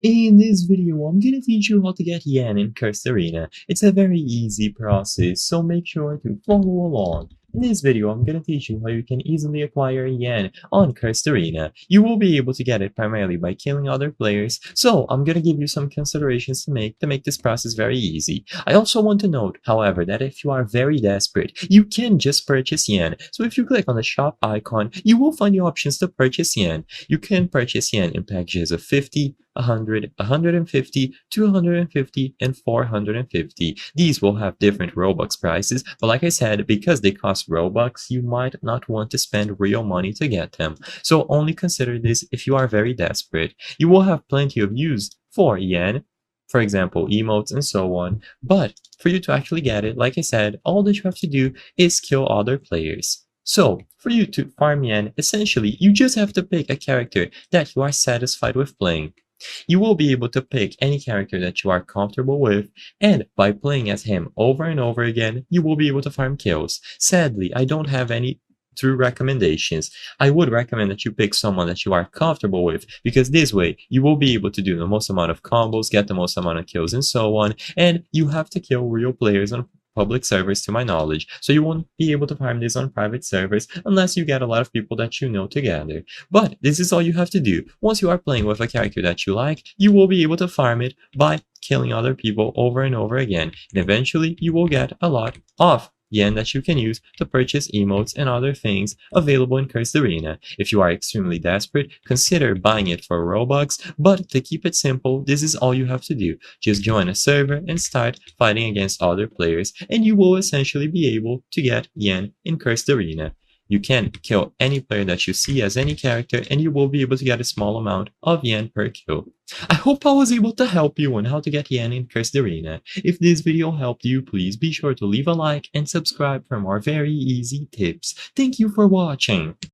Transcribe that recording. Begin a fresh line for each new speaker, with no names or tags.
In this video, I'm gonna teach you how to get yen in Cursed Arena. It's a very easy process, so make sure to follow along. In this video, I'm gonna teach you how you can easily acquire yen on Cursed Arena. You will be able to get it primarily by killing other players, so I'm gonna give you some considerations to make this process very easy. I also want to note, however, that if you are very desperate, you can just purchase yen. So if you click on the shop icon, you will find the options to purchase yen. You can purchase yen in packages of 50, 100, 150, 250, and 450. These will have different Robux prices, but like I said, because they cost Robux, you might not want to spend real money to get them. So only consider this if you are very desperate. You will have plenty of use for yen, for example, emotes and so on, but for you to actually get it, like I said, all that you have to do is kill other players. So, for you to farm yen, essentially, you just have to pick a character that you are satisfied with playing. You will be able to pick any character that you are comfortable with, and by playing as him over and over again, you will be able to farm kills. Sadly, I don't have any true recommendations. I would recommend that you pick someone that you are comfortable with, because this way you will be able to do the most amount of combos, get the most amount of kills, and so on, and you have to kill real players on public servers to my knowledge, so you won't be able to farm this on private servers unless you get a lot of people that you know together. But this is all you have to do. Once you are playing with a character that you like, you will be able to farm it by killing other people over and over again, and eventually you will get a lot of yen that you can use to purchase emotes and other things available in Cursed Arena. If you are extremely desperate, consider buying it for Robux, but to keep it simple, this is all you have to do. Just join a server and start fighting against other players, and you will essentially be able to get yen in Cursed Arena. You can kill any player that you see as any character, and you will be able to get a small amount of yen per kill. I hope I was able to help you on how to get yen in Cursed Arena. If this video helped you, please be sure to leave a like and subscribe for more very easy tips. Thank you for watching.